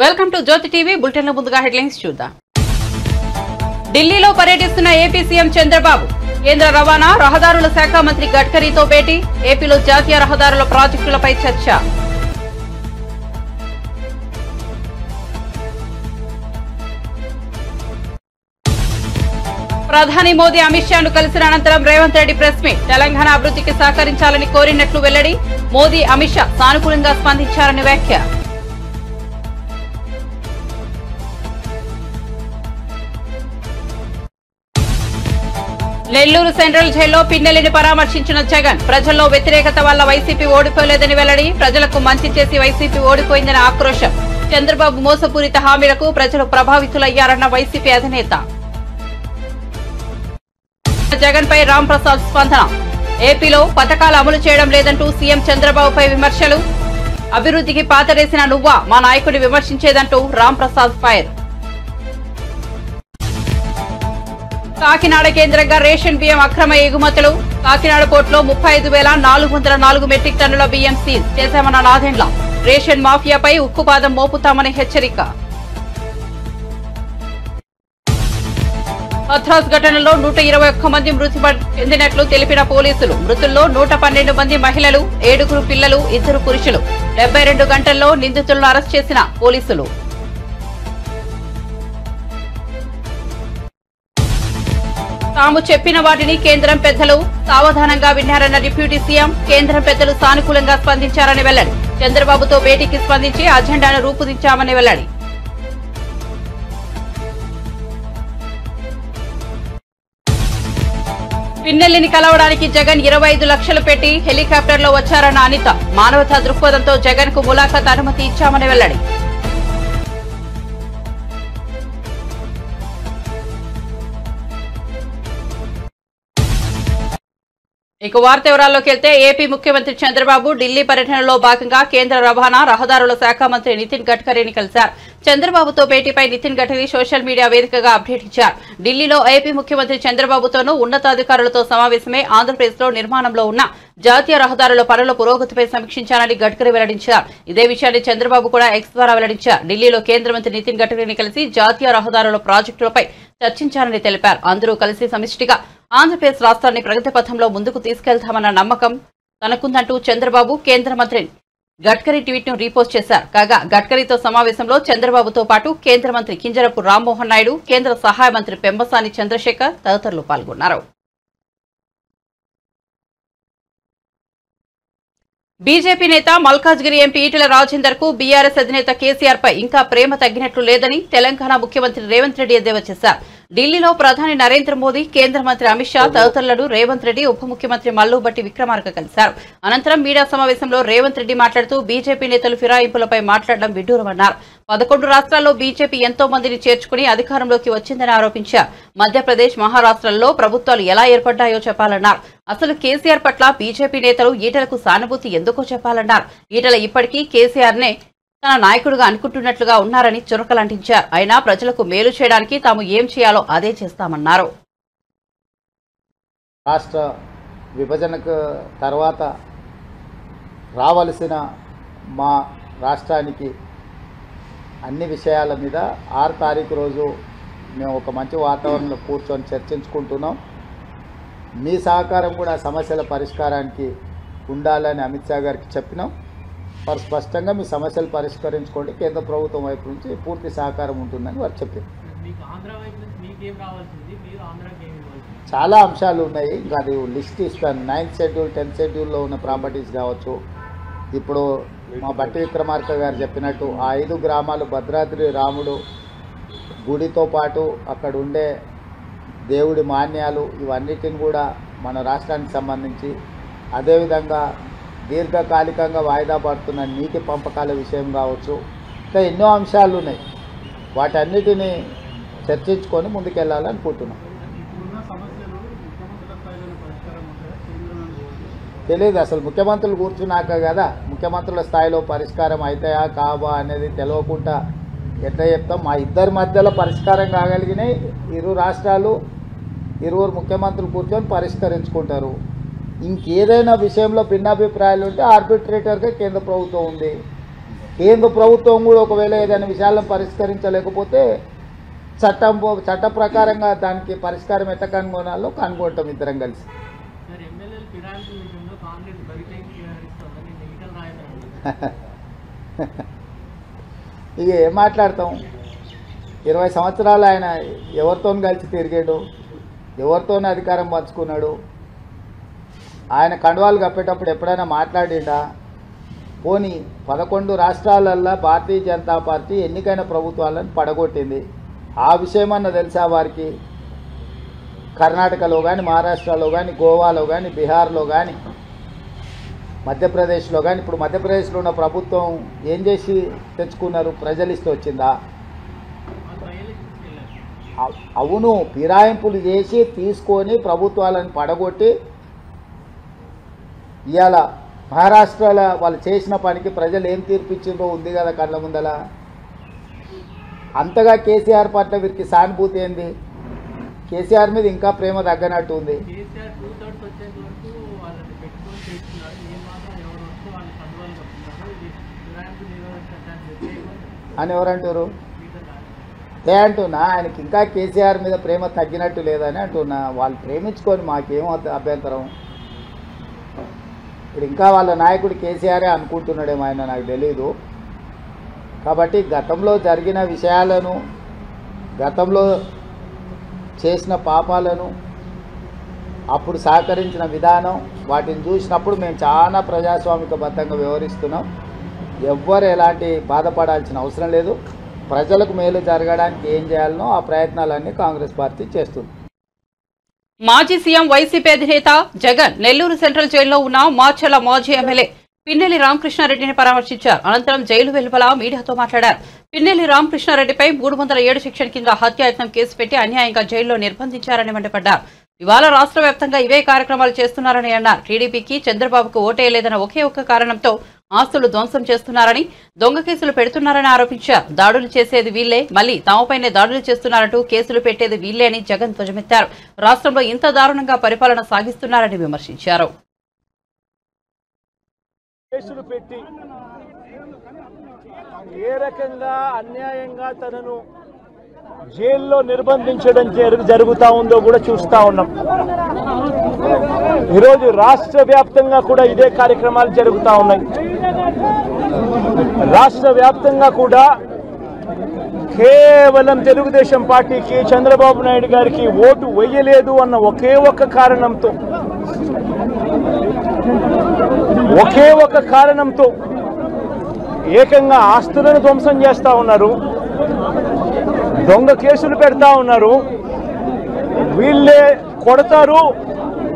Welcome to Jyothi TV bulletin లో ముందుగా headlines చూద్దాం. ఢిల్లీలో పర్యటిస్తున్న ఏపీ సీఎం చంద్రబాబు కేంద్ర రవాణా రహదారుల శాఖ మంత్రి గడ్కరీతో భేటీ. ఏపీలో జాతీయ రహదారుల ప్రాజెక్టులపై చర్చ. ప్రధాని మోదీ అమిత్ షాను కలిసిన అనంతరం రేవంత్ రెడ్డి ప్రెస్ మీట్. తెలంగాణ అభివృద్ధికి సహకరించాలని కోరినట్లు వెల్లడి. మోదీ అమిత్ షా సానుకూలంగా స్పందించారని వ్యాఖ్య. నెల్లూరు సెంట్రల్ జైల్లో పిన్నెల్లిని పరామర్శించిన జగన్. ప్రజల్లో వ్యతిరేకత వల్ల వైసీపీ ఓడిపోలేదని వెల్లడి. ప్రజలకు మంచి చేసి వైసీపీ ఓడిపోయిందని ఆక్రోశం. చంద్రబాబు మోసపూరిత హామీలకు ప్రజలు ప్రభావితులయ్యారన్న వైసీపీ అధినేత. జగన్ పై రామ్ ప్రసాద్ స్పందన. ఏపీలో పథకాలు అమలు చేయడం లేదంటూ సీఎం చంద్రబాబుపై విమర్శలు. అభివృద్ధికి పాతరేసిన నువ్వా మా నాయకుడిని విమర్శించేదంటూ రామ్ ప్రసాద్ ఫైర్. కాకినాడ కేంద్రంగా రేషన్ బియ్యం అక్రమ ఎగుమతులు. కాకినాడ పోర్టులో 35,404 మెట్రిక్ టన్నుల బియ్యం సీజ్ చేశామన్న నాదెండ్ల. రేషన్ మాఫియాపై ఉక్కుపాదం మోపుతామని హెచ్చరిక. హత్రాస్ ఘటనలో 121 మంది మృతి చెందినట్లు తెలిపిన పోలీసులు. మృతుల్లో 112 మంది మహిళలు, 7 పిల్లలు, 2 పురుషులు. 72 గంటల్లో నిందితులను అరెస్ట్ చేసిన పోలీసులు. తాము చెప్పిన వాటిని కేంద్రం పెద్దలు సావధానంగా విన్నారన్న డిప్యూటీ సీఎం. కేంద్రం పెద్దలు సానుకూలంగా స్పందించారని వెల్లడి. చంద్రబాబుతో భేటీకి స్పందించి అజెండాను రూపొందించామని వెల్లడి. పిన్నెల్లిని కలవడానికి జగన్ 25 లక్షలు పెట్టి హెలికాప్టర్లో వచ్చారన్న అనిత. మానవతా దృక్పథంతో జగన్ కు ములాఖాత్ అనుమతి ఇచ్చామని వెల్లడి. ఇక వార్త వివరాల్లోకి వెళ్తే ఏపీ ముఖ్యమంత్రి చంద్రబాబు ఢిల్లీ పర్యటనలో భాగంగా కేంద్ర రవాణా రహదారుల శాఖ మంత్రి నితిన్ గడ్కరీని కలిశారు. చంద్రబాబుతో భేటీపై నితిన్ గడ్కరీ సోషల్ మీడియా వేదికగా అప్డేట్ ఇచ్చారు. ఢిల్లీలో ఏపీ ముఖ్యమంత్రి చంద్రబాబుతోనూ ఉన్నతాధికారులతో సమావేశమే. ఆంధ్రప్రదేశ్లో నిర్మాణంలో ఉన్న జాతీయ రహదారుల పనుల పురోగతిపై సమీక్షించాలని గడ్కరీ వెల్లడించారు. ఇదే విషయాన్ని చంద్రబాబు కూడా ఎక్స్ ద్వారా వెల్లడించారు. ఢిల్లీలో కేంద్ర మంత్రి నితిన్ గడ్కరీని కలిసి జాతీయ రహదారుల ప్రాజెక్టులపై చర్చించాలని తెలిపారు. అందరూ కలిసి సమిష్టిగా ఆంధ్రప్రదేశ్ రాష్ట్రాన్ని ప్రగతి పథంలో ముందుకు తీసుకెళ్తామన్న నమ్మకం తనకుందంటూ చంద్రబాబు కేంద్ర మంత్రి గడ్కరీ ట్వీట్ ను రీపోస్ట్ చేశారు. కాగా గడ్కరీతో సమావేశంలో చంద్రబాబుతో పాటు కేంద్ర మంత్రి కింజరపు రామ్మోహన్ నాయుడు, కేంద్ర సహాయ మంత్రి పెమ్మసాని చంద్రశేఖర్ తదితరులు పాల్గొన్నారు. బీజేపీ నేత మల్కాజ్గిరి ఎంపీ ఈటెల రాజేందర్ కు బీఆర్ఎస్ అధినేత కేసీఆర్ పై ఇంకా ప్రేమ తగ్గినట్లు లేదని తెలంగాణ ముఖ్యమంత్రి రేవంత్ రెడ్డి ఎద్దేవా చేశారు. ఢిల్లీలో ప్రధాని నరేంద్ర మోదీ, కేంద్ర మంత్రి అమిత్ షా తదితరులను రేవంత్ రెడ్డి ఉప ముఖ్యమంత్రి మల్లుబట్టి విక్రమార్క కలిశారు. అనంతరం మీడియా సమావేశంలో రేవంత్ రెడ్డి మాట్లాడుతూ బీజేపీ నేతలు ఫిరాయింపులపై మాట్లాడడం విడ్డూరమన్నారు. 11 రాష్ట్రాల్లో బీజేపీ ఎంతో మందిని చేర్చుకుని అధికారంలోకి వచ్చిందని ఆరోపించారు. మధ్యప్రదేశ్, మహారాష్ట్రల్లో ప్రభుత్వాలు ఎలా ఏర్పడ్డాయో చెప్పాలన్నారు. అసలు కేసీఆర్ పట్ల బీజేపీ నేతలు ఈటెలకు సానుభూతి ఎందుకో చెప్పాలన్నారు. ఈటెల ఇప్పటికీ కేసీఆర్ నే తన నాయకుడిగా అనుకుంటున్నట్లుగా ఉన్నారని చురకలంటించారు. అయినా ప్రజలకు మేలు చేయడానికి తాము ఏం చేయాలో అదే చేస్తామన్నారు. రాష్ట్ర విభజనకు తర్వాత రావలసిన మా రాష్ట్రానికి అన్ని విషయాల మీద 6 తారీఖు రోజు మేము ఒక మంచి వాతావరణంలో కూర్చొని చర్చించుకుంటున్నాం. మీ సహకారం కూడా సమస్యల పరిష్కారానికి ఉండాలని అమిత్ షా గారికి చెప్పినాం. వారు స్పష్టంగా మీ సమస్యలు పరిష్కరించుకోండి, కేంద్ర ప్రభుత్వం వైపు నుంచి పూర్తి సహకారం ఉంటుందని వారు చెప్పారు. చాలా అంశాలు ఉన్నాయి, ఇంకా అది లిస్ట్ ఇస్తాను. 9th షెడ్యూల్ 10th షెడ్యూల్లో ఉన్న ప్రాపర్టీస్ కావచ్చు. ఇప్పుడు మా బట్టి విక్రమార్క గారు చెప్పినట్టు ఆ 5 గ్రామాలు భద్రాద్రి రాముడు గుడితో పాటు అక్కడ ఉండే దేవుడి మాన్యాలు ఇవన్నిటిని కూడా మన రాష్ట్రానికి సంబంధించి, అదేవిధంగా దీర్ఘకాలికంగా వాయిదా పడుతున్న నీటి పంపకాల విషయం కావచ్చు, ఇంకా ఎన్నో అంశాలు ఉన్నాయి. వాటన్నిటిని చర్చించుకొని ముందుకెళ్ళాలనుకుంటున్నాం. తెలియదు అసలు ముఖ్యమంత్రులు కూర్చున్నాక కదా ముఖ్యమంత్రుల స్థాయిలో పరిష్కారం అవుతాయా కావా అనేది తెలియకుండా ఎట్లా చెప్తాం. మా ఇద్దరి మధ్యలో పరిష్కారం కాగలిగినాయి. 2 రాష్ట్రాలు 2 ముఖ్యమంత్రులు కూర్చొని పరిష్కరించుకుంటారు. ఇంకేదైనా విషయంలో భిన్నాభిప్రాయాలు ఉంటే ఆర్బిట్రేటర్గా కేంద్ర ప్రభుత్వం ఉంది. కేంద్ర ప్రభుత్వం కూడా ఒకవేళ ఏదైనా విషయాలను పరిష్కరించలేకపోతే చట్ట ప్రకారంగా దానికి పరిష్కారం ఎట్లా కనుగొనాలో కనుగొంటాం ఇద్దరం కలిసి. ఇక ఏం మాట్లాడతాం, 20 సంవత్సరాలు ఆయన ఎవరితో కలిసి తిరిగాడు, ఎవరితోనే అధికారం పంచుకున్నాడు. ఆయన కండువాలు కప్పేటప్పుడు ఎప్పుడైనా మాట్లాడిండా? పోనీ 11 రాష్ట్రాలల్లో భారతీయ జనతా పార్టీ ఎన్నికైన ప్రభుత్వాలను పడగొట్టింది. ఆ విషయమన్నా తెలుసా వారికి? కర్ణాటకలో కానీ, మహారాష్ట్రలో కానీ, గోవాలో కానీ, బీహార్లో కానీ, మధ్యప్రదేశ్లో కానీ, ఇప్పుడు మధ్యప్రదేశ్లో ఉన్న ప్రభుత్వం ఏం చేసి తెచ్చుకున్నారు? ప్రజలు ఇస్తే వచ్చిందా? అవును, ఫిరాయింపులు చేసి తీసుకొని ప్రభుత్వాలను పడగొట్టి ఇవాళ మహారాష్ట్రలో వాళ్ళు చేసిన పనికి ప్రజలు ఏం తీర్పిచ్చిందో ఉంది కదా కళ్ళ ముందల. అంతగా కేసీఆర్ పట్ల వీరికి సానుభూతి ఏంది? కేసీఆర్ మీద ఇంకా ప్రేమ తగ్గనట్టు ఉంది. అని ఎవరంటారు? అంటున్నా ఆయనకి ఇంకా కేసీఆర్ మీద ప్రేమ తగ్గినట్టు లేదని అంటున్నా. వాళ్ళు ప్రేమించుకొని మాకేమో అభ్యంతరం. ఇప్పుడు ఇంకా వాళ్ళ నాయకుడు కేసీఆరే అనుకుంటున్నాడేమో ఆయన, నాకు తెలీదు. కాబట్టి గతంలో జరిగిన విషయాలను, గతంలో చేసిన పాపాలను, అప్పుడు సహకరించిన విధానం, వాటిని చూసినప్పుడు మేము చాలా ప్రజాస్వామికబద్ధంగా వ్యవహరిస్తున్నాం. ఎవ్వరు ఎలాంటి బాధపడాల్సిన అవసరం లేదు. ప్రజలకు మేలు జరగడానికి ఏం చేయాలనో ఆ ప్రయత్నాలన్నీ కాంగ్రెస్ పార్టీ చేస్తుంది. మాజీ సీఎం వైసీపీ అధినేత జగన్ నెల్లూరు సెంట్రల్ జైల్లో ఉన్న మాచర్ల మాజీ ఎమ్మెల్యే పిన్నెల్లి రామకృష్ణారెడ్డిని పరామర్శించారు. అనంతరం జైలు వెలుపల మీడియాతో మాట్లాడారు. పిన్నెల్లి రామకృష్ణారెడ్డిపై 307 సెక్షన్ కింద హత్యాయత్నం కేసు పెట్టి అన్యాయంగా జైల్లో నిర్బంధించారని మండిపడ్డారు. ఇవాళ రాష్ట్ర వ్యాప్తంగా ఇవే కార్యక్రమాలు చేస్తున్నారని అన్నారు. టీడీపీకి చంద్రబాబుకు ఓటేయలేదన్న ఒకే ఒక్క కారణంతో ఆస్తులు ధ్వంసం చేస్తున్నారని, దొంగ కేసులు పెడుతున్నారని ఆరోపించారు. దాడులు చేసేది వీళ్లే, మళ్లీ తాముపైనే దాడులు చేస్తున్నారంటూ కేసులు పెట్టేది వీళ్లే అని జగన్ ధ్వజమెత్తారు. రాష్ట్రంలో ఇంత దారుణంగా పరిపాలన సాగిస్తున్నారని విమర్శించారు. కేసులు పెట్టి ఏ రకంగా అన్యాయంగా తనను జైల్లో నిర్బంధించడం జరుగుతా ఉందో కూడా చూస్తా ఉన్నాం. ఈరోజు రాష్ట్ర వ్యాప్తంగా కూడా ఇదే కార్యక్రమాలు జరుగుతూ ఉన్నాయి. రాష్ట్ర వ్యాప్తంగా కూడా కేవలం తెలుగుదేశం పార్టీకి, చంద్రబాబు నాయుడు గారికి ఓటు వేయలేదు అన్న ఒకే ఒక్క కారణంతో ఏకంగా ఆస్తులను ధ్వంసం చేస్తా ఉన్నారు, దొంగ కేసులు పెడతా ఉన్నారు. వీళ్ళే కొడతారు,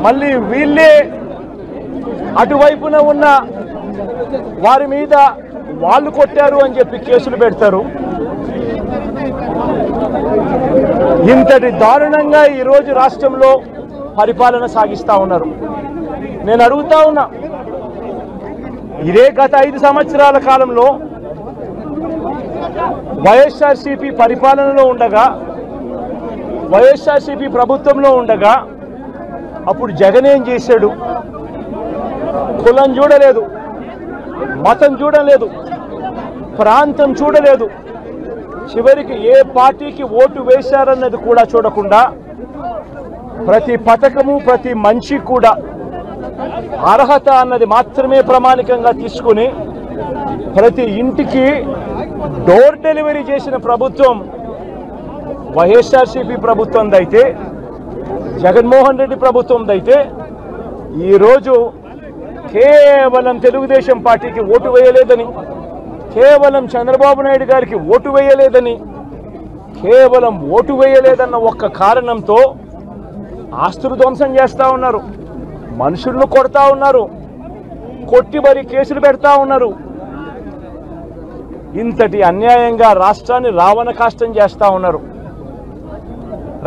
మళ్ళీ వీళ్ళే అటువైపున ఉన్న వారి మీద వాళ్ళు కొట్టారు అని చెప్పి కేసులు పెడతారు. ఇంతటి దారుణంగా ఈరోజు రాష్ట్రంలో పరిపాలన సాగిస్తా ఉన్నారు. నేను అడుగుతా ఉన్నా, ఇదే గత 5 సంవత్సరాల కాలంలో వైఎస్ఆర్సీపీ పరిపాలనలో ఉండగా, వైఎస్ఆర్సీపీ ప్రభుత్వంలో ఉండగా అప్పుడు జగన్ ఏం చేశాడు? కులం చూడలేదు, మతం చూడలేదు, ప్రాంతం చూడలేదు, చివరికి ఏ పార్టీకి ఓటు వేశారన్నది కూడా చూడకుండా ప్రతి పథకము, ప్రతి మనిషి కూడా అర్హత అన్నది మాత్రమే ప్రామాణికంగా తీసుకుని ప్రతి ఇంటికి డోర్ డెలివరీ చేసిన ప్రభుత్వం వైఎస్ఆర్సీపీ ప్రభుత్వందైతే, జగన్మోహన్ రెడ్డి ప్రభుత్వందైతే, ఈరోజు కేవలం తెలుగుదేశం పార్టీకి ఓటు వేయలేదని, కేవలం చంద్రబాబు నాయుడు గారికి ఓటు వేయలేదని, కేవలం ఓటు వేయలేదన్న ఒక్క కారణంతో ఆస్తులు ధ్వంసం చేస్తూ ఉన్నారు, మనుషులను కొడతా ఉన్నారు, కొట్టి మరి కేసులు పెడతా ఉన్నారు. ఇంతటి అన్యాయంగా రాష్ట్రాన్ని రావణ కాష్టం చేస్తూ ఉన్నారు.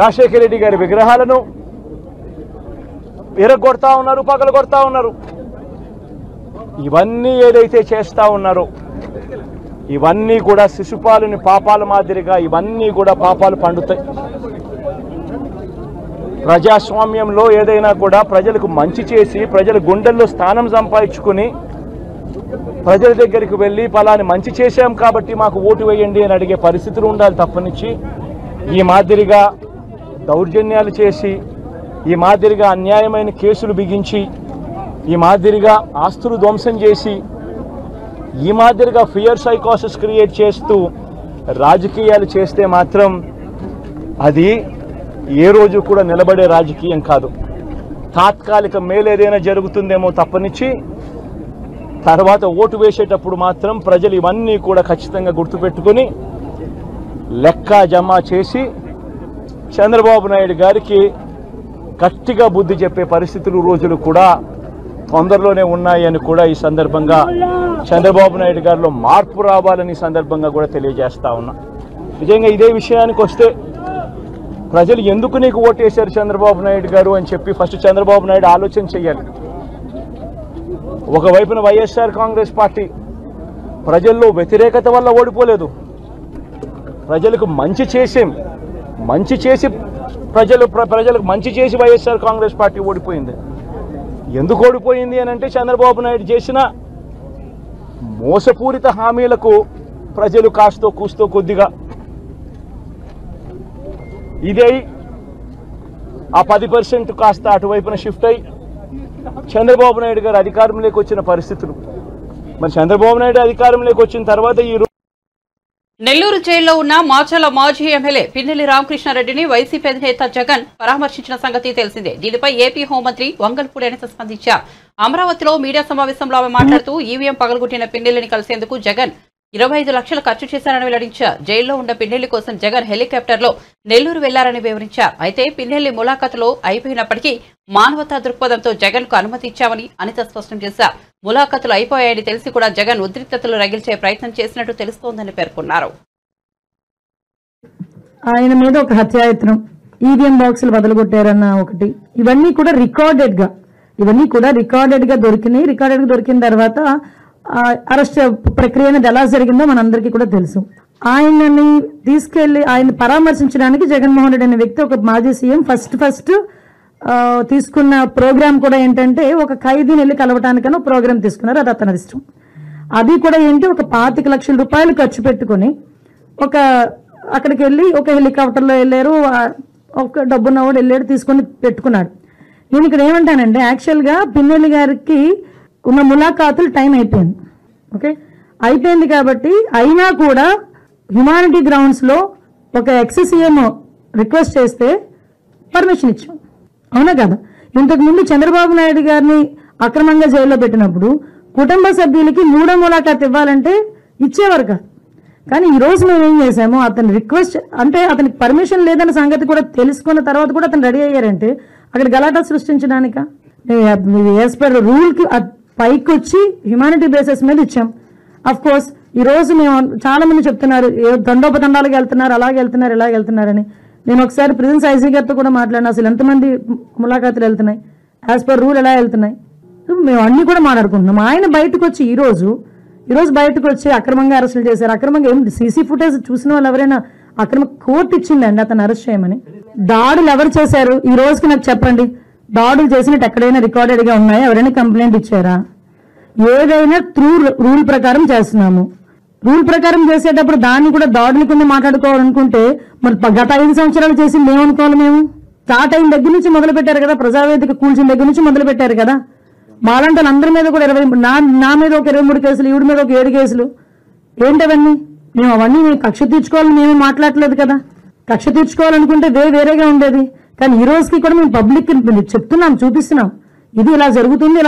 రాజశేఖర రెడ్డి గారి విగ్రహాలను విరగొడతా ఉన్నారు, పగలగొడతా ఉన్నారు. ఇవన్నీ ఏదైతే చేస్తూ ఉన్నారో ఇవన్నీ కూడా శిశుపాలుని పాపాల మాదిరిగా ఇవన్నీ కూడా పాపాలు పండుతాయి. ప్రజాస్వామ్యంలో ఏదైనా కూడా ప్రజలకు మంచి చేసి ప్రజల గుండెల్లో స్థానం సంపాదించుకుని ప్రజల దగ్గరికి వెళ్ళి పలాని మంచి చేశాం కాబట్టి మాకు ఓటు వేయండి అని అడిగే పరిస్థితులు ఉండాలి తప్పనిచ్చి ఈ మాదిరిగా దౌర్జన్యాలు చేసి, ఈ మాదిరిగా అన్యాయమైన కేసులు బిగించి, ఈ మాదిరిగా ఆస్తులు ధ్వంసం చేసి, ఈ మాదిరిగా ఫియర్ సైకోసిస్ క్రియేట్ చేస్తూ రాజకీయాలు చేస్తే మాత్రం అది ఏ రోజు కూడా నిలబడే రాజకీయం కాదు. తాత్కాలిక మేలేదైనా జరుగుతుందేమో తప్పనిచ్చి తర్వాత ఓటు వేసేటప్పుడు మాత్రం ప్రజలు ఇవన్నీ కూడా ఖచ్చితంగా గుర్తుపెట్టుకొని లెక్క జమ చేసి చంద్రబాబు నాయుడు గారికి గట్టిగా బుద్ధి చెప్పే పరిస్థితులు రోజులు కూడా తొందరలోనే ఉన్నాయని కూడా ఈ సందర్భంగా చంద్రబాబు నాయుడు గారిలో మార్పు రావాలని సందర్భంగా కూడా తెలియజేస్తా ఉన్నా. నిజంగా ఇదే విషయానికి వస్తే ప్రజలు ఎందుకు నీకు ఓటేశారు చంద్రబాబు నాయుడు గారు అని చెప్పి ఫస్ట్ చంద్రబాబు నాయుడు ఆలోచన చేయాలి. ఒకవైపున వైఎస్ఆర్ కాంగ్రెస్ పార్టీ ప్రజల్లో వ్యతిరేకత వల్ల ఓడిపోలేదు, ప్రజలకు మంచి చేసి ప్రజలకు మంచి చేసి వైఎస్ఆర్ కాంగ్రెస్ పార్టీ ఓడిపోయింది. ఎందుకు ఓడిపోయింది అని అంటే చంద్రబాబు నాయుడు చేసిన మోసపూరిత హామీలకు ప్రజలు కాస్తో కూస్తో కొద్దిగా ఇదే ఆ 10% కాస్త అటువైపున షిఫ్ట్ అయ్యి చంద్రబాబు నాయుడు గారు అధికారంలోకి వచ్చిన పరిస్థితులు. మరి చంద్రబాబు నాయుడు అధికారంలోకి వచ్చిన తర్వాత ఈ నెల్లూరు జైల్లో ఉన్న మాచర్ల మాజీ ఎమ్మెల్యే పిన్నెల్లి రామకృష్ణారెడ్డిని వైసీపీ అధినేత జగన్ పరామర్శించిన సంగతి తెలిసిందే. దీనిపై ఏపీ హోంమంత్రి వంగల్పూడి అనిత స్పందించారు. అమరావతిలో మీడియా సమావేశంలో ఆమె మాట్లాడుతూ ఈవీఎం పగలగొట్టిన పిన్నెల్లిని కలిసేందుకు జగన్ 25 లక్షలు ఖర్చు చేశారని వెల్లడించారు. జైల్లో ఉన్న పిన్నెల్లి కోసం జగన్ హెలికాప్టర్లో నెల్లూరు వెళ్లారని వివరించారు. అయితే పిన్నెల్లి ములాఖతులో అయిపోయినప్పటికీ మానవతా దృక్పథంతో జగన్ కు అనుమతి ఇచ్చామని అనిత స్పష్టం చేశారు. ములాఖతులు అయిపోయాయని తెలిసి కూడా జగన్ ఉద్రిక్తతలు రగిల్చే ప్రయత్నం చేసినట్టు తెలుస్తోందని పేర్కొన్నారు. ఆయన మీద ఒక హత్యాయత్నం, ఈవీఎం బాక్సులు బదలగొట్టారన్న ఒకటి, ఇవన్నీ కూడా రికార్డెడ్ గా దొరికినాయి. రికార్డెడ్ గా దొరికిన తర్వాత అరెస్ట్ ప్రక్రియ అనేది ఎలా జరిగిందో మనందరికీ కూడా తెలుసు. ఆయనని తీసుకెళ్లి ఆయన పరామర్శించడానికి జగన్మోహన్ రెడ్డి అనే వ్యక్తి, ఒక మాజీ సీఎం, ఫస్ట్ తీసుకున్న ప్రోగ్రామ్ కూడా ఏంటంటే ఒక ఖైదీని వెళ్ళి కలవటానికని ఒక ప్రోగ్రామ్ తీసుకున్నారు. అది అతని ఇష్టం. అది కూడా ఏంటి, ఒక 25 లక్షల రూపాయలు ఖర్చు పెట్టుకుని అక్కడికి వెళ్ళి ఒక హెలికాప్టర్లో వెళ్ళారు. ఒక డబ్బున్నవాడు వెళ్ళాడు, తీసుకొని పెట్టుకున్నాడు. నేను ఇక్కడ ఏమంటానంటే యాక్చువల్గా పిన్నెల్లి గారికి ఉన్న ములాఖాతులు టైం అయిపోయింది. ఓకే, అయిపోయింది కాబట్టి అయినా కూడా హ్యుమానిటీ గ్రౌండ్స్లో ఒక ఎక్స్-సీఎం రిక్వెస్ట్ చేస్తే పర్మిషన్ ఇచ్చాం, అవునా కదా? ఇంతకుముందు చంద్రబాబు నాయుడు గారిని అక్రమంగా జైల్లో పెట్టినప్పుడు కుటుంబ సభ్యులకి 3వ ములాఖాత్ ఇవ్వాలంటే ఇచ్చేవారు కాదు. కానీ ఈ రోజు మేము ఏం చేసాము, అతని రిక్వెస్ట్ అంటే అతనికి పర్మిషన్ లేదన్న సంగతి కూడా తెలుసుకున్న తర్వాత కూడా అతను రెడీ అయ్యారంటే అక్కడ గలాటా సృష్టించడానిక? యాజ్ పర్ రూల్కి పైకి వచ్చి హ్యుమానిటీ బేసిస్ మీద ఇచ్చాం. అఫ్ కోర్స్ ఈ రోజు మేము చాలా మంది చెప్తున్నారు దండోపదండాలకు వెళ్తున్నారు, అలాగే వెళ్తున్నారు, ఇలాగ వెళ్తున్నారని. నేను ఒకసారి ప్రిజెన్స్ ఐజీ గారితో కూడా మాట్లాడినా, అసలు ఎంతమంది ములాఖాతులు వెళ్తున్నాయి, యాజ్ పర్ రూల్ ఎలా వెళ్తున్నాయి, మేము అన్ని కూడా మాట్లాడుకుంటున్నాం. ఆయన బయటకు వచ్చి ఈ రోజు బయటకు వచ్చి అక్రమంగా అరెస్టులు చేశారు. అక్రమంగా ఏం సీసీ ఫుటేజ్ చూసిన వాళ్ళు ఎవరైనా అక్రమ కోర్టు ఇచ్చిందండి అతను అరెస్ట్ చేయమని? దాడులు ఎవరు చేశారు ఈ రోజుకి నాకు చెప్పండి. దాడులు చేసినట్టు ఎక్కడైనా రికార్డెడ్ గా ఉన్నాయా? ఎవరైనా కంప్లైంట్ ఇచ్చారా? ఏదైనా త్రూ రూల్ ప్రకారం చేస్తున్నాము. రూల్ ప్రకారం చేసేటప్పుడు దాన్ని కూడా దాడుల కింద మాట్లాడుకోవాలనుకుంటే మరి గత 5 సంవత్సరాలు చేసింది ఏమనుకోవాలి? మేము స్టార్ట్ అయిన దగ్గర నుంచి మొదలు పెట్టారు కదా, ప్రజావేదిక కూల్చిన దగ్గర నుంచి మొదలు పెట్టారు కదా. మాలాంటి అందరి మీద కూడా 20, నా మీద ఒక 23 కేసులు, ఈవిడ మీద ఒక 7 కేసులు. ఏంటవన్నీ? మేము అవన్నీ కక్ష తీర్చుకోవాలని మేము మాట్లాడలేదు కదా. కక్ష తీర్చుకోవాలనుకుంటే వేరేగా ఉండేది. కానీ ఈ రోజుకి కూడా మేము పబ్లిక్ చెప్తున్నాం, చూపిస్తున్నాం, ఇది ఇలా జరుగుతుంది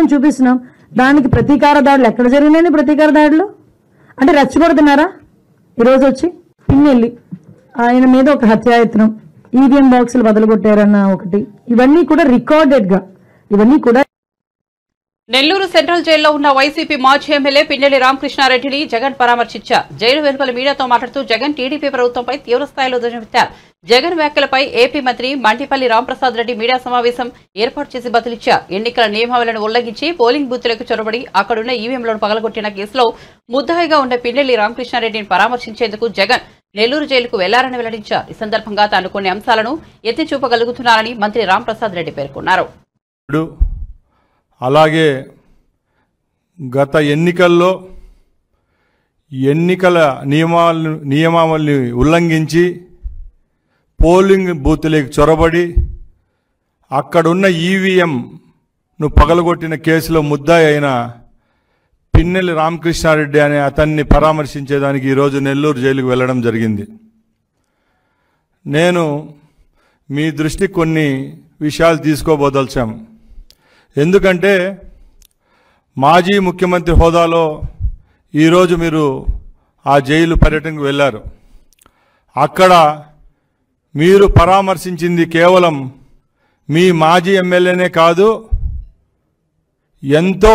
అని చూపిస్తున్నాం. దానికి ప్రతీకార దాడులు ఎక్కడ జరిగినాయని? ప్రతీకార దాడులు అంటే రెచ్చగొడుతున్నారా? ఈరోజు వచ్చి పిన్నెల్లి ఆయన మీద ఒక హత్యాయత్నం, ఈవీఎం బాక్సులు బదలగొట్టారన్న ఒకటి, ఇవన్నీ కూడా రికార్డెడ్ గా నెల్లూరు సెంట్రల్ జైల్లో ఉన్న వైసీపీ మాజీ ఎమ్మెల్యే పిన్నెల్లి రామకృష్ణారెడ్డిని జగన్ పరామర్శించారు. జైలు వెలుపల మీడియాతో మాట్లాడుతూ జగన్ టీడీపీ ప్రభుత్వంపై తీవ్రస్థాయిలో ధ్వజమెత్తారు. జగన్ వ్యాఖ్యలపై ఏపీ మంత్రి మండిపల్లి రాంప్రసాద్ రెడ్డి మీడియా సమావేశం ఏర్పాటు చేసి బదిలిచ్చారు. ఎన్నికల నియమావళిని ఉల్లంఘించి పోలింగ్ బూత్లకు చొరబడి అక్కడున్న ఈవీఎంలను పగలగొట్టిన కేసులో ముద్దాయిగా ఉన్న పిన్నెల్లి రామకృష్ణారెడ్డిని పరామర్శించేందుకు జగన్ నెల్లూరు జైలుకు వెళ్లారని వెల్లడించారు. ఈ సందర్భంగా తాను కొన్ని అంశాలను ఎత్తి చూపగలుగుతున్నారని మంత్రి రాంప్రసాద్ రెడ్డి పేర్కొన్నారు. అలాగే గత ఎన్నికల్లో ఎన్నికల నియమావళిని ఉల్లంఘించి పోలింగ్ బూత్లోకి చొరబడి అక్కడున్న ఈవీఎంను పగలగొట్టిన కేసులో ముద్దాయి అయిన పిన్నెల్లి రామకృష్ణారెడ్డి అనే అతన్ని పరామర్శించేదానికి ఈరోజు నెల్లూరు జైలుకు వెళ్ళడం జరిగింది. నేను మీ దృష్టికి కొన్ని విషయాలు తీసుకోబోదలిచాము. ఎందుకంటే మాజీ ముఖ్యమంత్రి హోదాలో ఈరోజు మీరు ఆ జైలు పర్యటనకు వెళ్ళారు. అక్కడ మీరు పరామర్శించింది కేవలం మీ మాజీ ఎమ్మెల్యేనే కాదు, ఎంతో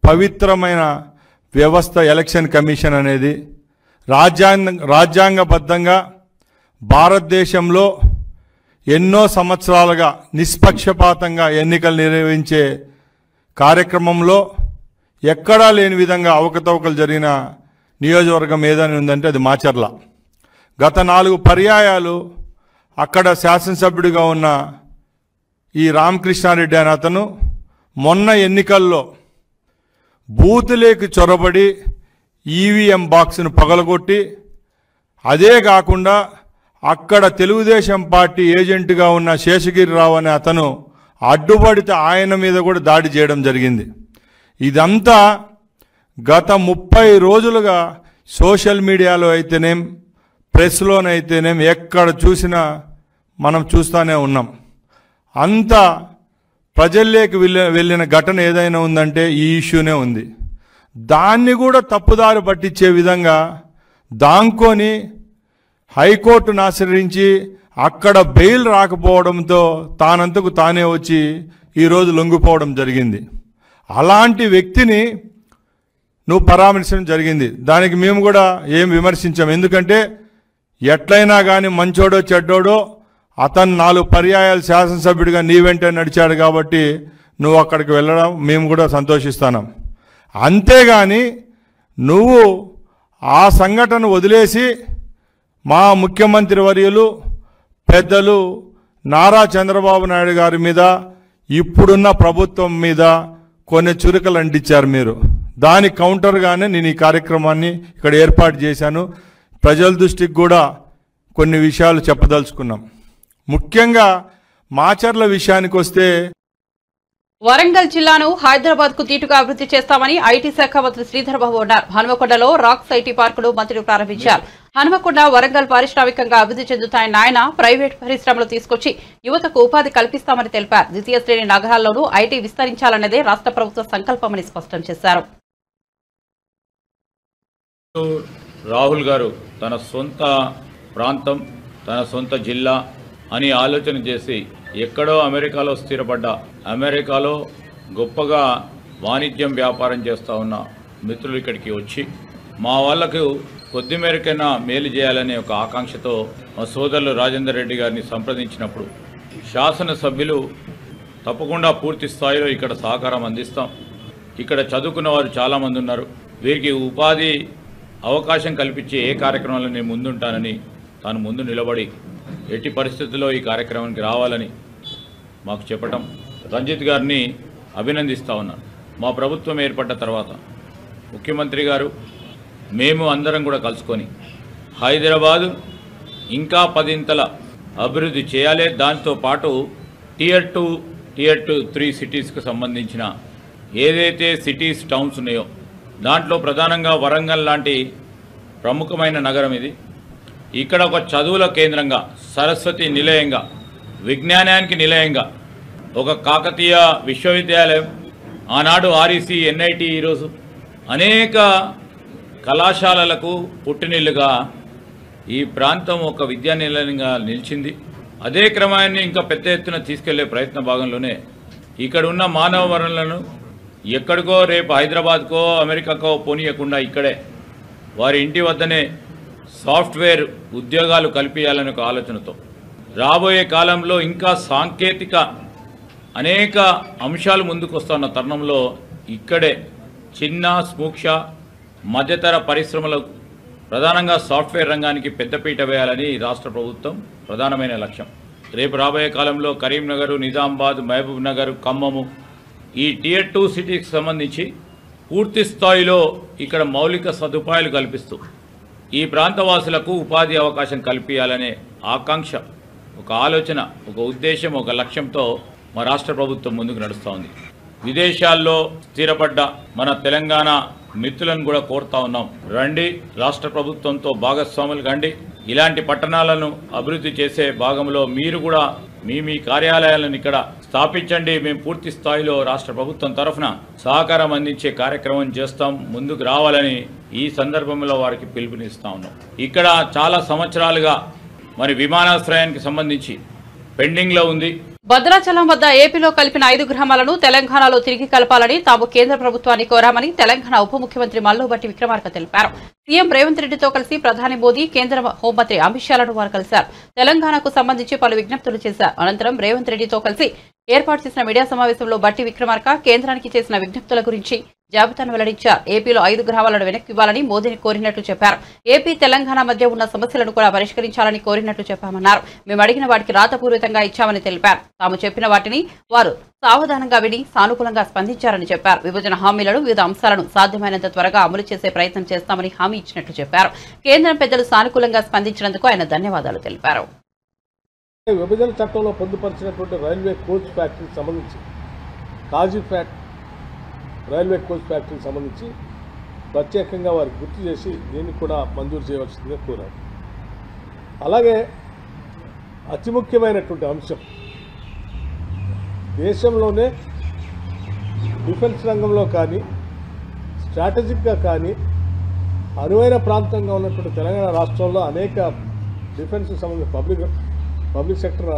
పవిత్రమైన వ్యవస్థ ఎలక్షన్ కమిషన్ అనేది రాజ్యాంగబద్ధంగా భారతదేశంలో ఎన్నో సంవత్సరాలుగా నిష్పక్షపాతంగా ఎన్నికలు నిర్వహించే కార్యక్రమంలో ఎక్కడా లేని విధంగా అవకతవకలు జరిగిన నియోజకవర్గం ఏదని ఉందంటే అది మాచర్ల. గత 4 పర్యాయాలు అక్కడ శాసనసభ్యుడిగా ఉన్న ఈ రామకృష్ణారెడ్డి అనే అతను మొన్న ఎన్నికల్లో బూతులేకి చొరబడి ఈవీఎం బాక్స్ను పగలగొట్టి, అదే కాకుండా అక్కడ తెలుగుదేశం పార్టీ ఏజెంట్గా ఉన్న శేషగిరిరావు అనే అతను అడ్డుపడితే ఆయన మీద కూడా దాడి చేయడం జరిగింది. ఇదంతా గత 30 రోజులుగా సోషల్ మీడియాలో అయితేనేం ప్రెస్లోనైతేనేం ఎక్కడ చూసినా మనం చూస్తూనే ఉన్నాం. అంతా ప్రజల్లోకి వెళ్ళిన ఘటన ఏదైనా ఉందంటే ఈ ఇష్యూనే ఉంది. దాన్ని కూడా తప్పుదారి పట్టించే విధంగా దాంకొని హైకోర్టును ఆశ్రయించి అక్కడ బెయిల్ రాకపోవడంతో తానంతకు తానే వచ్చి ఈరోజు లొంగిపోవడం జరిగింది. అలాంటి వ్యక్తిని నువ్వు పరామర్శించడం జరిగింది. దానికి మేము కూడా ఏం విమర్శించాం. ఎందుకంటే ఎట్లయినా కానీ మంచోడో చెడ్డోడో అతను 4 పర్యాయాలు శాసనసభ్యుడిగా నీ వెంటే నడిచాడు కాబట్టి నువ్వు అక్కడికి వెళ్ళడం మేము కూడా సంతోషిస్తున్నాం. అంతేగాని నువ్వు ఆ సంఘటన వదిలేసి మా ముఖ్యమంత్రి వర్యులు పెద్దలు నారా చంద్రబాబు నాయుడు గారి మీద ఇప్పుడున్న ప్రభుత్వం మీద కొన్ని చురుకలు అంటించారు మీరు. దాని కౌంటర్గానే నేను ఈ కార్యక్రమాన్ని ఇక్కడ ఏర్పాటు చేశాను. ప్రజల దృష్టికి కూడా కొన్ని విషయాలు చెప్పదలుచుకున్నాం. ముఖ్యంగా మాచర్ల విషయానికి వస్తే, వరంగల్ జిల్లాను హైదరాబాద్ కు దీటుగా అభివృద్ధి చేస్తామని ఐటీ శాఖ మంత్రి శ్రీధర్ బాబు అన్నారు. హనుమకొండలో రాక్స్ ఐటీ పార్కును మంత్రి ప్రారంభించారు. హనుమకొండ వరంగల్ పారిశ్రామికంగా అభివృద్ధి చెందుతాయన్న ఆయన ప్రైవేట్ పరిశ్రమలు తీసుకొచ్చి యువతకు ఉపాధి కల్పిస్తామని తెలిపారు. ద్వితీయ శ్రేణి నగరాల్లోనూ ఐటీ విస్తరించాలన్నదే రాష్ట్ర ప్రభుత్వ సంకల్పమని స్పష్టం చేశారు. రాహుల్ గారు తన సొంత ప్రాంతం, తన సొంత జిల్లా అని ఆలోచన చేసి ఎక్కడో అమెరికాలో స్థిరపడ్డ, అమెరికాలో గొప్పగా వాణిజ్యం వ్యాపారం చేస్తూ ఉన్న మిత్రులు ఇక్కడికి వచ్చి మా వాళ్లకు కొద్ది మేరకైనా మేలు చేయాలనే ఒక ఆకాంక్షతో మా సోదరులు రాజేందర్ రెడ్డి గారిని సంప్రదించినప్పుడు శాసనసభ్యులు తప్పకుండా పూర్తి స్థాయిలో ఇక్కడ సహకారం అందిస్తాం, ఇక్కడ చదువుకున్న వారు చాలామంది ఉన్నారు, వీరికి ఉపాధి అవకాశం కల్పించే ఏ కార్యక్రమంలో నేను ముందుంటానని తాను ముందు నిలబడి ఎట్టి పరిస్థితుల్లో ఈ కార్యక్రమానికి రావాలని మాకు చెప్పటం, రంజిత్ గారిని అభినందిస్తూ ఉన్నాను. మా ప్రభుత్వం ఏర్పడ్డ తర్వాత ముఖ్యమంత్రి గారు మేము అందరం కూడా కలుసుకొని హైదరాబాదు ఇంకా 10 అభివృద్ధి చేయాలి. దాంతోపాటు Tier 2, Tier 3 సిటీస్కి సంబంధించిన ఏదైతే సిటీస్, టౌన్స్ ఉన్నాయో దాంట్లో ప్రధానంగా వరంగల్ లాంటి ప్రముఖమైన నగరం ఇది. ఇక్కడ ఒక చదువుల కేంద్రంగా, సరస్వతి నిలయంగా, విజ్ఞానానికి నిలయంగా ఒక కాకతీయ విశ్వవిద్యాలయం, ఆనాడు REC, NIT, ఈరోజు అనేక కళాశాలలకు పుట్టినిల్లుగా ఈ ప్రాంతం ఒక విద్యా నిలయంగా నిలిచింది. అదే క్రమాన్ని ఇంకా పెద్ద ఎత్తున తీసుకెళ్లే ప్రయత్న భాగంలోనే ఇక్కడ ఉన్న మానవ వనరులను ఎక్కడికో రేపు హైదరాబాద్కో అమెరికాకో పోనీయకుండా ఇక్కడే వారి ఇంటి వద్దనే సాఫ్ట్వేర్ ఉద్యోగాలు కల్పించాలనే ఒక ఆలోచనతో రాబోయే కాలంలో ఇంకా సాంకేతిక అనేక అంశాలు ముందుకు వస్తున్న తరుణంలో ఇక్కడే చిన్న, సూక్ష్మ, మధ్యతర పరిశ్రమలకు ప్రధానంగా సాఫ్ట్వేర్ రంగానికి పెద్దపీట వేయాలని రాష్ట్ర ప్రభుత్వం ప్రధానమైన లక్ష్యం. రేపు రాబోయే కాలంలో కరీంనగర్, నిజామాబాద్, మహబూబ్ నగర్, ఖమ్మము ఈ Tier 2 సిటీకి సంబంధించి పూర్తి స్థాయిలో ఇక్కడ మౌలిక సదుపాయాలు కల్పిస్తూ ఈ ప్రాంతవాసులకు ఉపాధి అవకాశం కల్పించాలనే ఆకాంక్ష, ఒక ఆలోచన, ఒక ఉద్దేశం, ఒక లక్ష్యంతో మా రాష్ట్ర ప్రభుత్వం ముందుకు నడుస్తూ ఉంది. విదేశాల్లో స్థిరపడ్డ మన తెలంగాణ మిత్రులను కూడా కోరుతా ఉన్నాం, రండి, రాష్ట్ర ప్రభుత్వంతో భాగస్వాములు కండి. ఇలాంటి పట్టణాలను అభివృద్ధి చేసే భాగంలో మీరు కూడా మీ కార్యాలయాలను ఇక్కడ స్థాపించండి. మేము పూర్తి స్థాయిలో రాష్ట్ర ప్రభుత్వం తరఫున సహకారం అందించే కార్యక్రమం చేస్తాం, ముందుకు రావాలని ఈ సందర్భంలో వారికి పిలుపునిస్తా ఉన్నాం. ఇక్కడ చాలా సంవత్సరాలుగా మరి విమానాశ్రయానికి సంబంధించి పెండింగ్లో ఉంది. భద్రాచలం వద్ద ఏపీలో కలిపిన 5 గ్రామాలను తెలంగాణలో తిరిగి కలపాలని తాము కేంద్ర ప్రభుత్వాన్ని కోరామని తెలంగాణ ఉప ముఖ్యమంత్రి మల్లుబట్టి విక్రమార్క తెలిపారు. సీఎం రేవంత్ రెడ్డితో కలిసి ప్రధాని మోదీ, కేంద్ర హోంమంత్రి అమిత్ షాలను వారు కలిశారు. తెలంగాణకు సంబంధించి పలు విజ్ఞప్తులు చేశారు. అనంతరం రేవంత్ రెడ్డితో కలిసి ఏర్పాటు చేసిన మీడియా సమావేశంలో బట్టి విక్రమార్క కేంద్రానికి చేసిన విజ్ఞప్తుల గురించి జాబితాను వెల్లడించారు. ఏపీలో 5 గ్రామాలను వెనక్కి ఇవ్వాలని మోదీని కోరినట్లు చెప్పారు. ఏపీ తెలంగాణ మధ్య ఉన్న సమస్యలను కూడా పరిష్కరించాలని కోరినట్లు చెప్పామన్నారు. మేము అడిగిన వాటికి రాతపూర్వకంగా ఇచ్చామని తెలిపారు. తాము చెప్పిన వాటిని వారు సావధానంగా విని సానుకూలంగా స్పందించారని చెప్పారు. విభజన హామీలను, వివిధ అంశాలను సాధ్యమైనంత త్వరగా అమలు చేసే ప్రయత్నం చేస్తామని హామీ ఇచ్చినట్లు చెప్పారు. కేంద్రం పెద్దలు సానుకూలంగా స్పందించినందుకు ఆయన ధన్యవాదాలు తెలిపారు. విభజన చట్టంలో పొందుపరిచినటువంటి రైల్వే కోచ్ ఫ్యాక్టరీకి సంబంధించి, కాజీపేట్ రైల్వే కోచ్ ఫ్యాక్టరీకి సంబంధించి ప్రత్యేకంగా వారికి గుర్తు చేసి దీన్ని కూడా మంజూరు చేయవలసిందిగా కోరారు. అలాగే అతి ముఖ్యమైనటువంటి అంశం, దేశంలోనే డిఫెన్స్ రంగంలో కానీ స్ట్రాటజిక్గా కానీ అనువైన ప్రాంతంగా ఉన్నటువంటి తెలంగాణ రాష్ట్రంలో అనేక డిఫెన్స్ సంబంధించిన పబ్లిక్ సెక్టర్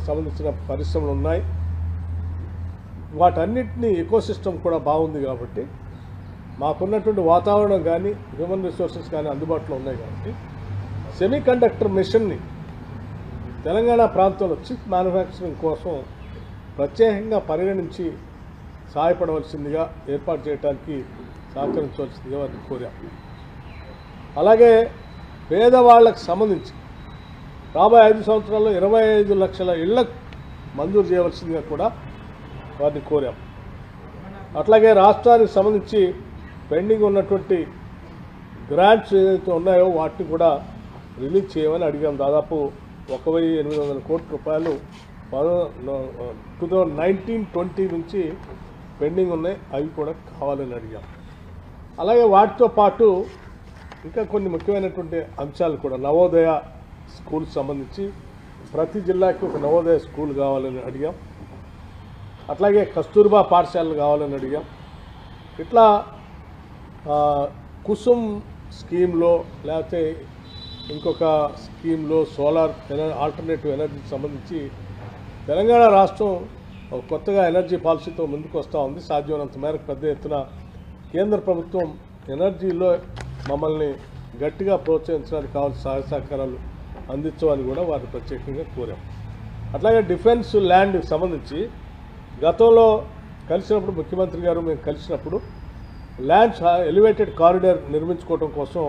సంబంధించిన పరిశ్రమలు ఉన్నాయి. వాటన్నిటినీ ఎకోసిస్టమ్ కూడా బాగుంది కాబట్టి, మాకున్నటువంటి వాతావరణం కానీ హ్యూమన్ రిసోర్సెస్ కానీ అందుబాటులో ఉన్నాయి కాబట్టి సెమీ కండక్టర్ మిషన్ని తెలంగాణ ప్రాంతంలో చిప్ మ్యానుఫ్యాక్చరింగ్ కోసం ప్రత్యేకంగా పరిగణించి సహాయపడవలసిందిగా, ఏర్పాటు చేయడానికి సహకరించవలసిందిగా వారిని కోరాం. అలాగే పేదవాళ్లకు సంబంధించి రాబోయే 5 సంవత్సరాల్లో 25 లక్షల ఇళ్లకు మంజూరు చేయవలసిందిగా కూడా వారిని కోరాం. అట్లాగే రాష్ట్రానికి సంబంధించి పెండింగ్ ఉన్నటువంటి గ్రాంట్స్ ఏదైతే ఉన్నాయో వాటిని కూడా రిలీజ్ చేయమని అడిగాం. దాదాపు 1,800 కోట్ల రూపాయలు 2019-20 నుంచి పెండింగ్ ఉన్నాయి, అవి కూడా కావాలని అడిగాం. అలాగే వాటితో పాటు ఇంకా కొన్ని ముఖ్యమైనటువంటి అంశాలు కూడా, నవోదయ స్కూల్ సంబంధించి ప్రతి జిల్లాకి ఒక నవోదయ స్కూల్ కావాలని అడిగాం. అట్లాగే కస్తూర్బా పాఠశాలలు కావాలని అడిగాం. ఇట్లా కుసుమ్ స్కీమ్లో లేకపోతే ఇంకొక స్కీమ్లో సోలార్ ఆల్టర్నేటివ్ ఎనర్జీకి సంబంధించి తెలంగాణ రాష్ట్రం కొత్తగా ఎనర్జీ పాలసీతో ముందుకు వస్తూ ఉంది. సాధ్యమైనంత మేరకు పెద్ద ఎత్తున కేంద్ర ప్రభుత్వం ఎనర్జీలో మమ్మల్ని గట్టిగా ప్రోత్సహించడానికి కావాల్సిన సహాయ సహకారాలు అందించమని కూడా వారిని ప్రత్యేకంగా కోరాం. అట్లాగే డిఫెన్స్ ల్యాండ్కి సంబంధించి గతంలో కలిసినప్పుడు ముఖ్యమంత్రి గారు మేము కలిసినప్పుడు ల్యాండ్స్ ఎలివేటెడ్ కారిడార్ నిర్మించుకోవడం కోసం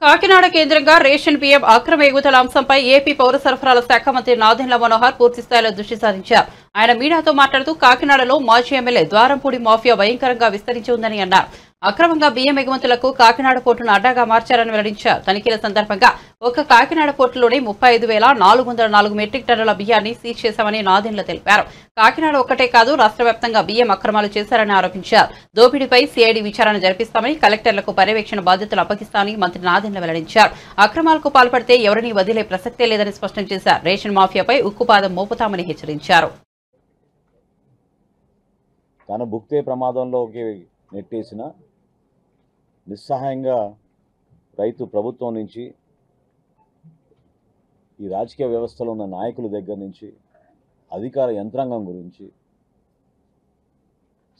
కాకినాడ కేంద్రంగా రేషన్ బియ్యం అక్రమ ఎగుమతుల అంశంపై ఏపీ పౌర సరఫరాల శాఖ మంత్రి నాదెండ్ల మనోహర్ పూర్తిస్థాయిలో దృష్టి సారించారు. ఆయన మీడియాతో మాట్లాడుతూ కాకినాడలో మాజీ ఎమ్మెల్యే ద్వారంపూడి మాఫియా భయంకరంగా విస్తరించి ఉందని అన్నారు. అక్రమంగా బియ్యం ఎగుమతులకు కాకినాడ పోర్టును అడ్డాగా మార్చారని వెల్లడించారు. తనిఖీల సందర్భంగా ఒక్క కాకినాడ పోర్టులోనే 35,404 మెట్రిక్ టన్నుల బియ్యాన్ని సీజ్ చేశామని నాదెండ్ల తెలిపారు. కాకినాడ ఒక్కటే కాదు, రాష్ట్ర వ్యాప్తంగా బియ్యం అక్రమాలు చేశారని ఆరోపించారు. దోపిడీపై సీఐడీ విచారణ జరిపిస్తామని, కలెక్టర్లకు పర్యవేక్షణ బాధ్యతలు అప్పగిస్తామని మంత్రి నాదెండ్ల వెల్లడించారు. అక్రమాలకు పాల్పడితే ఎవరినీ వదిలే ప్రసక్తే లేదని స్పష్టం చేశారు. రేషన్ మాఫియాపై ఉక్కుపాదం మోపుతామని హెచ్చరించారు. తన భుక్తే ప్రమాదంలోకి నెట్టేసిన నిస్సహాయంగా రైతు ప్రభుత్వం నుంచి, ఈ రాజకీయ వ్యవస్థలో ఉన్న నాయకుల దగ్గర నుంచి, అధికార యంత్రాంగం గురించి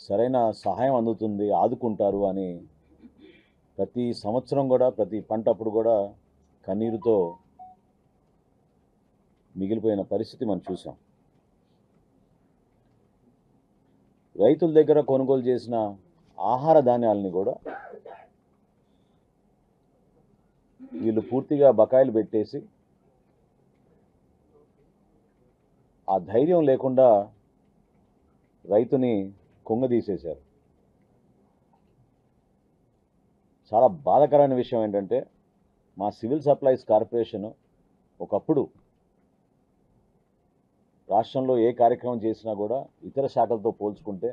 సరైన సహాయం అందుతుంది, ఆదుకుంటారు అని ప్రతి సంవత్సరం కూడా ప్రతి పంటప్పుడు కూడా కన్నీరుతో మిగిలిపోయిన పరిస్థితి మనం చూసాం. రైతుల దగ్గర కొనుగోలు చేసిన ఆహార ధాన్యాలని కూడా వీళ్ళు పూర్తిగా బకాయిలు పెట్టేసి ఆ ధైర్యం లేకుండా రైతుని కుంగదీసేశారు. చాలా బాధాకరమైన విషయం ఏంటంటే మా సివిల్ సప్లైస్ కార్పొరేషన్ ఒకప్పుడు రాష్ట్రంలో ఏ కార్యక్రమం చేసినా కూడా ఇతర శాఖలతో పోల్చుకుంటే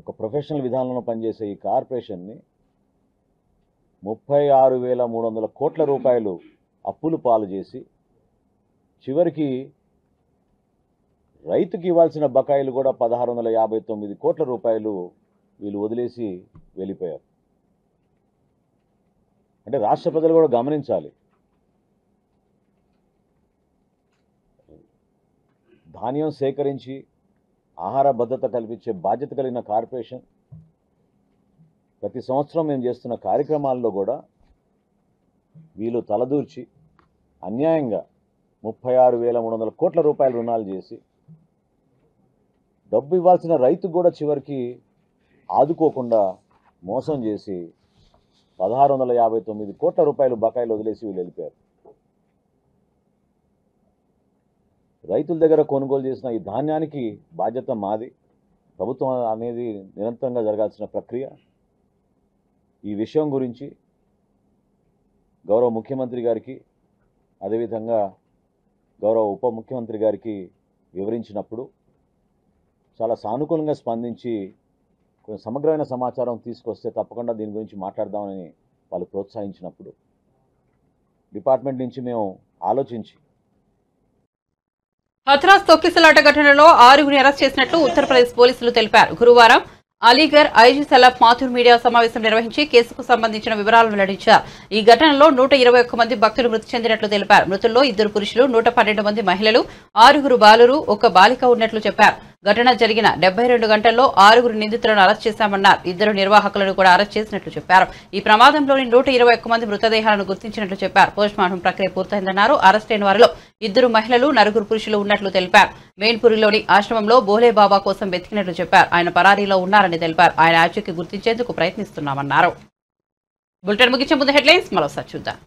ఒక ప్రొఫెషనల్ విధానంలో పనిచేసే ఈ కార్పొరేషన్ని 36,300 కోట్ల రూపాయలు అప్పులు పాలు చేసి చివరికి రైతుకి ఇవ్వాల్సిన బకాయిలు కూడా 1,659 కోట్ల రూపాయలు వీళ్ళు వదిలేసి వెళ్ళిపోయారు. అంటే రాష్ట్ర ప్రజలు కూడా గమనించాలి, ధాన్యం సేకరించి ఆహార భద్రత కల్పించే బాధ్యత కలిగిన కార్పొరేషన్ ప్రతి సంవత్సరం మేము చేస్తున్న కార్యక్రమాల్లో కూడా వీళ్ళు తలదూర్చి అన్యాయంగా 36,300 కోట్ల రూపాయల రుణాలు చేసి డబ్బు ఇవ్వాల్సిన రైతు కూడా చివరికి ఆదుకోకుండా మోసం చేసి 1,659 కోట్ల రూపాయలు బకాయిలు వదిలేసి వీళ్ళు వెళ్ళిపోయారు. రైతుల దగ్గర కొనుగోలు చేసిన ఈ ధాన్యానికి బాధ్యత మాది. ప్రభుత్వం అనేది నిరంతరంగా జరగాల్సిన ప్రక్రియ. ఈ విషయం గురించి గౌరవ ముఖ్యమంత్రి గారికి అదేవిధంగా గౌరవ ఉప ముఖ్యమంత్రి గారికి వివరించినప్పుడు చాలా సానుకూలంగా స్పందించి కొంచెం సమగ్రమైన సమాచారం తీసుకొస్తే తప్పకుండా దీని గురించి మాట్లాడదామని వాళ్ళు ప్రోత్సహించినప్పుడు డిపార్ట్మెంట్ నుంచి మేము ఆలోచించి హథ్రాస్ తొక్కిసలాట ఘటనలో 6గురిని అరెస్ట్ చేసినట్లు ఉత్తరప్రదేశ్ పోలీసులు తెలిపారు. గురువారం అలీగర్ ఐజీ సలాఫ్ మాథూర్ మీడియా సమావేశం నిర్వహించి కేసుకు సంబంధించిన వివరాలను వెల్లడించారు. ఈ ఘటనలో 121 మంది భక్తులు మృతి చెందినట్లు తెలిపారు. మృతుల్లో 2 పురుషులు, 112 మంది మహిళలు, 6 బాలురు, 1 బాలిక ఉన్నట్లు చెప్పారు. ఘటన జరిగిన 72 గంటల్లో 6 నిందితులను అరెస్ట్ చేశామన్నారు. 2 నిర్వాహకులను కూడా అరెస్ట్ చేసినట్లు చెప్పారు. ఈ ప్రమాదంలోని 121 మంది మృతదేహాలను గుర్తించినట్లు చెప్పారు. పోస్టుమార్టం ప్రక్రియ పూర్తయిందన్నారు. అరెస్ట్ అయిన వారిలో 2 మహిళలు, 9 పురుషులు ఉన్నట్లు తెలిపారు. మెయిన్పూరిలోని ఆశ్రమంలో బోలే బాబా కోసం వెతికినట్లు చెప్పారు. ఆయన పరారీలో ఉన్నారని తెలిపారు. ఆయన ఆచూకీ గుర్తించేందుకు ప్రయత్నిస్తున్నామన్నారు. బులెటిన్ ముగించే ముందు హెడ్లైన్స్ మరోసారి చూద్దాం.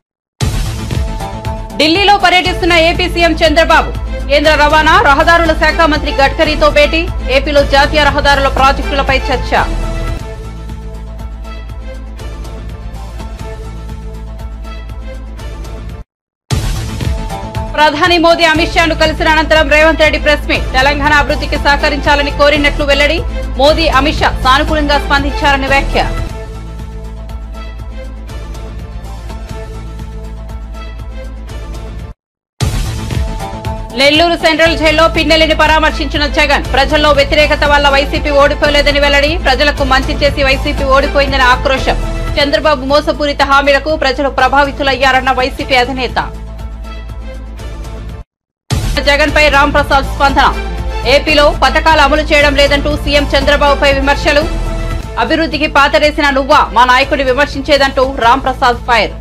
ఢిల్లీలో పర్యటిస్తున్న ఏపీ సీఎం చంద్రబాబు. కేంద్ర రవాణా, రహదారుల శాఖ మంత్రి గడ్కరీతో భేటీ. ఏపీలో జాతీయ రహదారుల ప్రాజెక్టులపై చర్చ. ప్రధాని మోదీ అమిత్ షాను కలిసిన అనంతరం రేవంత్ రెడ్డి ప్రెస్ మీట్. తెలంగాణ అభివృద్ధికి సహకరించాలని కోరినట్లు వెల్లడి. మోదీ, అమిత్ షా సానుకూలంగా స్పందించారని వ్యాఖ్య. నెల్లూరు సెంట్రల్ జైల్లో పిన్నెల్లిని పరామర్శించిన జగన్. ప్రజల్లో వ్యతిరేకత వల్ల వైసీపీ ఓడిపోలేదని వెల్లడి. ప్రజలకు మంచి చేసి వైసీపీ ఓడిపోయిందని ఆక్రోశం. చంద్రబాబు మోసపూరిత హామీలకు ప్రజలు ప్రభావితులయ్యారన్న వైసీపీ అధినేత. జగన్ పై రామ్ ప్రసాద్ స్పందన. ఏపీలో పథకాలు అమలు చేయడం లేదంటూ సీఎం చంద్రబాబుపై విమర్శలు. అభివృద్ధికి పాతరేసిన నువ్వా మా నాయకుడిని విమర్శించేదంటూ రామ్ ప్రసాద్ ఫైర్.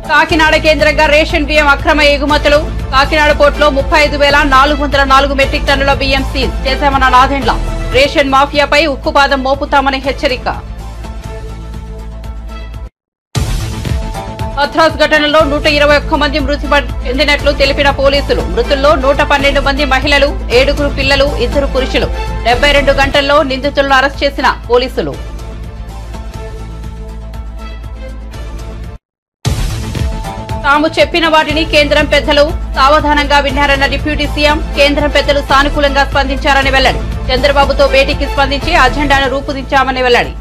కాకినాడ కేంద్రంగా రేషన్ బియ్యం అక్రమ ఎగుమతులు. కాకినాడ పోర్టులో 35,404 మెట్రిక్ టన్నుల బియ్యం సీజ్ చేశామన్న నాదెండ్ల. రేషన్ మాఫియాపై ఉక్కుపాదం మోపుతామని హెచ్చరిక. హథ్రాస్ ఘటనలో 121 మంది మృతి చెందినట్లు తెలిపిన పోలీసులు. మృతుల్లో 112 మంది మహిళలు, 7 పిల్లలు, 2 పురుషులు. 72 గంటల్లో నిందితులను అరెస్ట్ చేసిన పోలీసులు. తాము చెప్పిన వాటిని కేంద్రం పెద్దలు సావధానంగా విన్నారన్న డిప్యూటీ సీఎం. కేంద్రం పెద్దలు సానుకూలంగా స్పందించారని వెల్లడి. చంద్రబాబుతో భేటీకి స్పందించి అజెండాను రూపొందించామని వెల్లడి.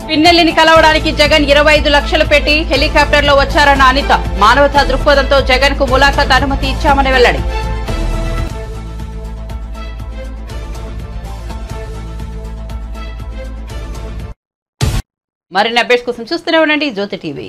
పిన్నెల్లిని కలవడానికి జగన్ 25 లక్షలు పెట్టి హెలికాప్టర్లో వచ్చారన్న అనిత. మానవతా దృక్పథంతో జగన్ కు ములాఖాత్ అనుమతి ఇచ్చామని వెల్లడి. మరిన్ని అప్డేట్స్ కోసం చూస్తూనే ఉండండి జ్యోతి టీవీ.